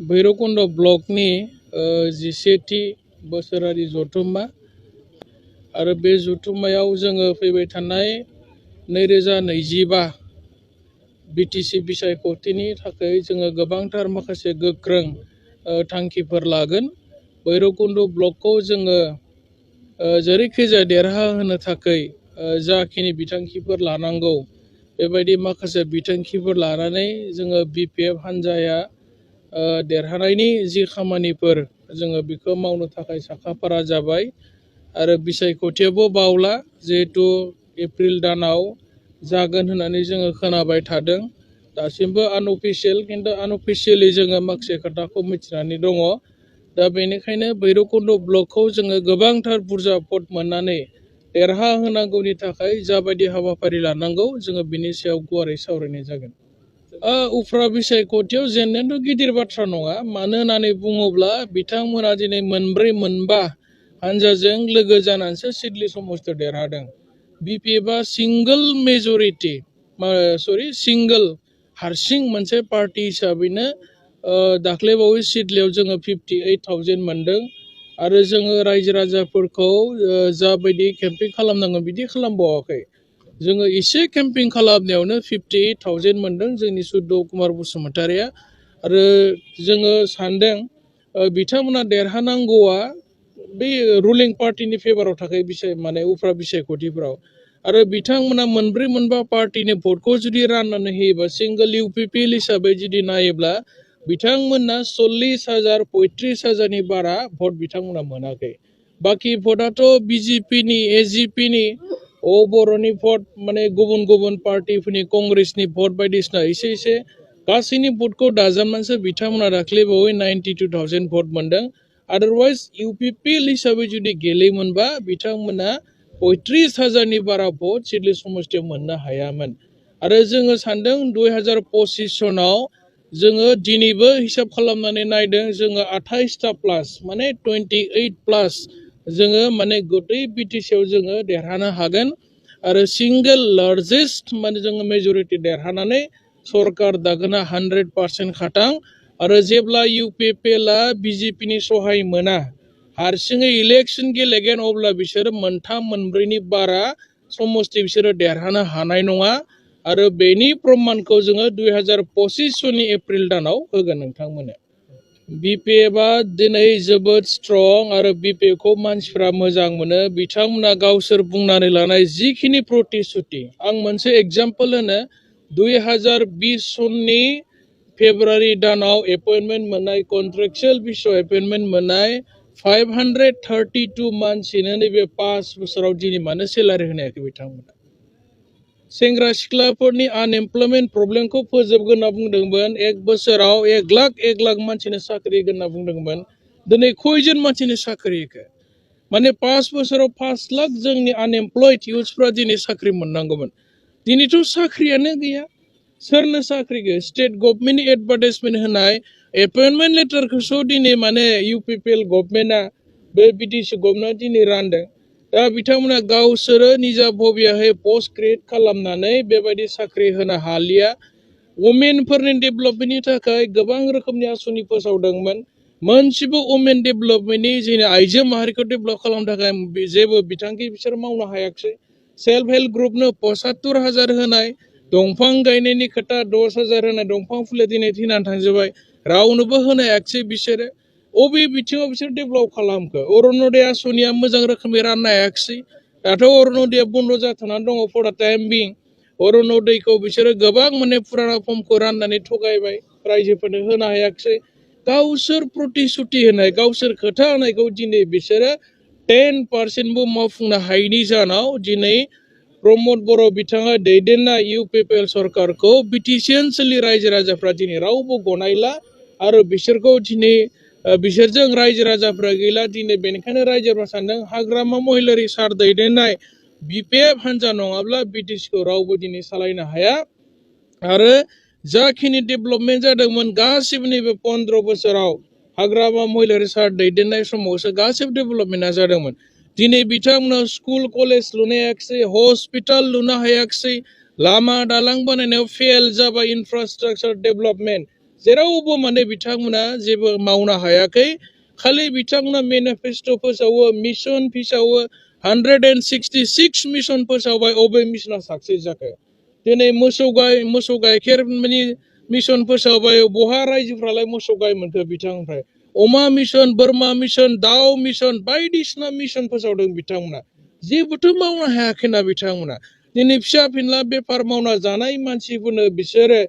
भैरबकुंड ब्लकनि 11थि बोसोरारि जथुम्मा आरो बे जथुम्मायाव जोङो फैबाय थानाय 2025 बिटिसि बिसायख'थिनि थाखाय जोङो गोबांथार माखासे गोख्रों थांखिफोर लागोन। भैरबकुंड ब्लकखौ जोङो जेरैखिजाया देरहाहोनो थाखाय जाखिनि बिथांखिफोर लानांगौ बेबायदि माखासे बिथांखिफोर लानानै जोङो बिपिएफ हान्जाया देरहानायनि जि खामानिफोर जोङो बेखौ मावनो थाखाय साखाफारा जाबाय आरो बिसायख'थियाबो बावला जिहेतु एप्रिल दानाव जागोन होननानै जोङो खोनाबाय थादों। दासिमबो आनअफिसियेल खिन्थु आनअफिसियेलि जोङो माखासे खोथाखौ मिथिनानै दङ। दा बेनिखायनो भैरबकुंड ब्लकखौ जोङो गोबांथार बुरजा भट मोननानै देरहाहोनांगौनि थाखाय जाबायदि हाबाफारि लानांगौ जोङो बिनि सायाव गुवारै सावरायनाय जागोन। उफ्रा बिसायख'थियाव जेननायाथ' गिदिर बाथ्रा नङा, मानो होननानै बुङोब्ला बिथांमोना दिनै मोनब्रै मोनबा हानजाजों लोगो जानानैसो सिडली समस्तियाव देरहादों। बिपिएफआ सिंगल हारसिं मोनसे पार्टी हिसाबैनो दाख्लैबावै सिडलीयाव जोङो 58,000 मोनदों आरो जोङो रायजो राजाफोरखौ जाबायदि केम्पिं खालामनांगौ बिदि खालामबावाखै। जोङो एसे केम्पिं खालामनायावनो 58,000 मोनदों जोंनि सुद्द कुमार बसुमतारिया आरो जोङो सानदों बिथांमोना देरहानांगौआ बे रुलिं पार्टीनि फेभाराव थाखाय उफ्रा बिसायख'थिफ्राव आरो बिथांमोना मोनब्रै मोनबा पार्टीनि भटखौ जुदि राननानै होयोबा सिंगल इउपिपिएल हिसाबै जुदि नायोब्ला बिथांमोना 40,000 35,000नि बारा भट बिथांमोना मोनाखै। बाखि भटआथ' बिजेपिनि एजिपिनि बर'नि भट गुबुन गुबुन पार्टीफोरनि कंग्रेसनि भट बायदिसिना एसे गासैनि भटखौ दाजाबनानैसो बिथांमोना दाख्लैबावै 92,000 भट मोनदों। आदारवाइज इउपिपिएल हिसाबै जुदि गेलेयोमोनबा बिथांमोना 35,000नि बारा भट सिडली समस्तियाव मोननो हायामोन। आरो जोङो सानदों 2025 सनाव जोङो दिनैबो हिसाब खालामनानै नायदों जोङो 28टा प्लास 28 प्लास जोङो गदै बिटिसिआव जोङो देरहानो हागोन आरो सिंगल लार्जेस्ट जोङो मेजरिटी देरहानानै सरकार दागोना 100% खाथां। आरो जेब्ला इउपिपिएलआ बिजेपिनि सहाय मोना हारसिङै इलेक्शन गेलेगोन अब्ला बिसोरो मोनथाम मोनब्रैनि बारा समस्ति बिसोरो देरहानो हानाय नङा आरो बेनि प्रमाणखौ जोङो 2025 सननि एप्रिल दानाव होगोन नोंथांमोननो। बिपिएफआ दिनै जोबोद स्ट्रं आरो बिपिएफखौ मानसिफ्रा मोजां मोनो। बिथांमोना गावसोर बुंनानै लानाय जिखिनि प्रतिश्रुति आं मोनसे एग्जाम्पल होनो 2020 सननि फेब्रुवारि दानाव एपइन्टमेन्ट मोननाय कन्ट्रेक्चुअल बिसआव एपइन्टमेन्ट मोननाय 532 मानसिनो नैबे 5 बोसोराव दिनै मानो सेलारि होनो हायाखै बिथांमोना। सेंग्रा सिख्लाफोरनि आनएमप्लयमेन्ट प्रब्लेमखौ फोजोबगोन होनना बुंदोंमोन। 1 बोसोराव 1 लाख मानसिनो साख्रि होगोन होनना बुंदोंमोन। दिनै खयजन मानसिनो साख्रि होखो? 5 बोसोराव 5 लाख जोंनि आनएमप्लयड इउथ्सफ्रा दिनै साख्रि मोननांगौमोन। दिनैथ' साख्रियानो गैया। सोरनो साख्रि गैया? स्टेट गभर्नमेन्टनि एडभार्टाइजमेन्ट होनाय एपइन्टमेन्ट लेटारखौसो दिनै इउपिपिएल गभर्नमेन्टआ बे बिटिसि गभर्नमेन्टआ दिनै रानदों। दा बिथांमोना गावसोरो निजा बबियाहै पस्ट क्रिएट खालामनानै बेबायदि साख्रि होनो हालिया। वुमेनफोरनि डेभेलपमेन्टनि थाखाय गोबां रोखोमनि आसनि फोसावदोंमोन। मोनसेबो वुमेन डेभेलपमेन्टनि जोंनि आइजो माहारिखौ डेभेलप खालामनो थाखाय जेबो बिथांखि बिसोर मावनो हायाखिसै। सेल्फ हेल्प ग्रुपनो 75,000 होनाय, दंफां गायनायनि खोथा 10,000 होनाय, दंफां फुलि दिनै थैनानै थांजोब्बाय, रावनोबो होनो हायाखिसै बिसोरो। अबे बिथिङाव बिसोर डेभेलप खालामखो? अरुण'दय आसनिया मोजां रोखोमै राननो हायाखिसै। दाथ' अरुण'दया बन्द जाथ'नानै दङ फर दा टाइम बिं। अरुण'दयखौ बिसोरो गोबां फुराना फर्मखौ राननानै थगायबाय, रायजोफोरनो होनो हायाखिसै। गावसोर प्रतिश्रुति होनाय गावसोर खोथा होनायखौ दिनै बिसोरो 10%बो मावफुंनो हायैनि जाहोनाव दिनै प्रमद बर' बिथाङा दैदेननाय इउपिपिएल सरकारखौ बिटिसि ओनसोलनि रायजो राजाफ्रा दिनै रावबो गनायला आरो बिसोरखौ दिनै बिसोरजों रायजो राजाफ्रा गैला। दिनै बेनिखायनो रायजोफ्रा सानदों हाग्रामा महिलारि सार दैदेननाय बिपिएफ हान्जा नङाब्ला बिटिसिखौ रावबो दिनै सालायनो हाया आरो जाखिनि डेभेलपमेन्ट जादोंमोन गासिबो नैबे 15 बोसोराव हाग्रामा महिलारि सार दैदेननाय समावसो गासिबो डेभेलपमेन्टआ जादोंमोन। दिनै बिथांमोना स्कुल कलेज लुनो हायाखिसै, हस्पिटाल लुनो हायाखिसै, लामा दालां बानायनायाव फेल जाबाय इनफ्रास्ट्राक्चार डेभेलपमेन्ट। जेरावबो माने बिथांमोना जेबो मावनो हायाखै खालि बिथांमोना मेनिफेस्ट' फोसावो मिशन फोसावो 166 मिशन फोसावबाय अबे मिशना साक्सेस जाखो दिनै मोसौ गाइखेर माने मिशन फोसावबाय बहा रायजोफ्रालाय मोसौ गाय मोनखो बिथांनिफ्राय अमा मिशन बोरमा मिशन दाउ मिशन बायदिसिना मिशन फोसावदों बिथांमोना जेबोथ' मावनो हायाखैना बिथांमोना दिनै फिसा फिनला बेफार मावना जानाय मानसिफोरनो बिसोरो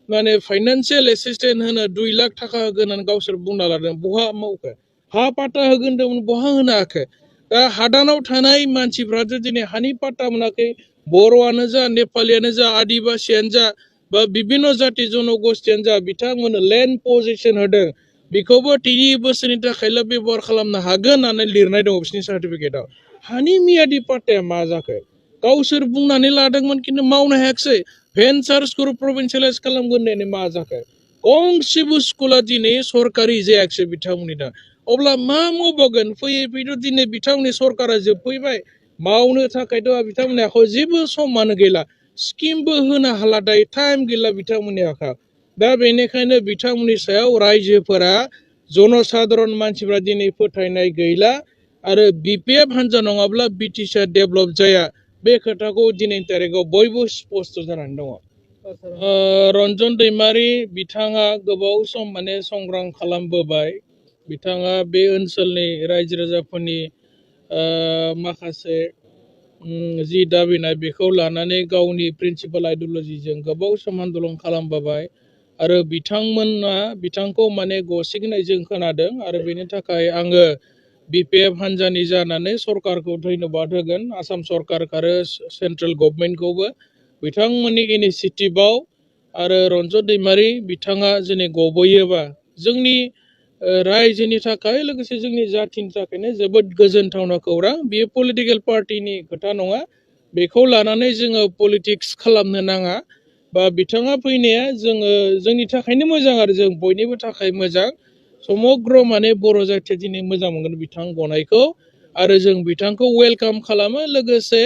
माने फाइनान्सियेल एसिस्टेन्ट होनो 2 लाख थाखा होगोन होननानै गावसोर बुंना लादों बहा मावखो हा पाट्टा होगोन होनदोंमोन बहा होनो हायाखै दा हादानाव थानाय मानसिफ्राथ' दिनै हानि पाट्टा मोनाखै बर'आनो जा नेपालियानो जा आदिबासियानो जा बा बिभिन्न जाति जनगोष्ठियानो जा बिथांमोननो लेन्ड पजिशन होदों बेखौबो 3 बोसोरनि थाखायल' बेबहार खालामनो हागोन होननानै लिरनाय दङ बिसोरनि सार्टिफिकेटआव हानि मियादि पाट्टाया मा जाखो गावसोर बुंनानै लादोंमोन खिन्थु मावनो हायाखै भेन्सार्सखौ प्रभिन्सियेलाइज खालामगोन होननानै मा जाखो गंसेबो स्कुला दिनै सरकारि जायाखिसै बिथांमोननि दा अब्ला मा मावबावगोन फैयै फैयै दिनै बिथांमोननि सरकारा जोबफैबाय मावनो थाखायथ' बिथांमोननि आखायाव जेबो समानो गैला स्किमबो होनो हाला दायो टाइम गैला बिथांमोननि आखायाव दा बेनिखायनो बिथांमोननि सायाव रायजोफोरा जनसाधारन मानसिफ्रा दिनै फोथायनाय गैला आरो बिपिएफ हान्जा नङाब्ला बिटिसिआ डेभेलप जाया बे खोथाखौ दिनैनि तारिखाव बयबो स्पष्ट जानानै दङ रन्जन दैमारि बिथाङा गोबाव सम माने संग्राम खालामबोबाय बिथाङा बे ओनसोलनि रायजो राजाफोरनि माखासे जि दाबिनाय बेखौ लानानै गावनि प्रिन्सिपाल आइडियलजिजों गोबाव सम आन्दोलन खालामबोबाय आरो बिथांमोना बिथांखौ माने गसिगनाय जों खोनादों आरो बेनि थाखाय आङो बिपिएफ हान्जानि जानानै सरकारखौ धन्यबाद होगोन आसाम सरकार आरो सेन्ट्रेल गभर्नमेन्टखौबो बिथांमोननि इनिसिएटिभआव आरो रन्जन दैमारि बिथाङा दिनै गबोयोबा जोंनि रायजोनि थाखाय लोगोसे जोंनि जाथिनि थाखायनो जोबोद गोजोनथावना खौरां बेयो पलिटिकेल पार्टिनि खोथा नङा बेखौ लानानै जोङो पलिटिक्स खालामनो नाङा बा बिथाङा फैनाया जोंनि थाखायनो मोजां आरो जों बयनिबो थाखाय मोजां समग्र माने बर' जाथिया दिनै मोजां मोनगोन बिथां गनायखौ आरो जों बिथांखौ वेलकाम खालामो लोगोसे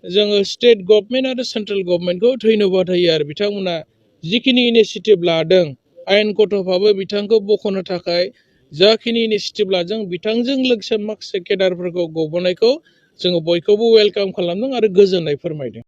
जोङो स्टेट गभर्नमेन्ट आरो सेन्ट्रेल गभर्नमेन्टखौ धन्यबाद होयो आरो बिथांमोना जिखिनि इनिसिएटिभ लादों आयेन गथ'फ्राबो बिथांखौ बख'नो थाखाय जाखिनि इनिसिएटिभ लादों बिथांजों लोगोसे माखासे केडारफोरखौ गबोनायखौ जोङो बयखौबो वेलकाम खालामदों आरो गोजोननाय फोरमायदों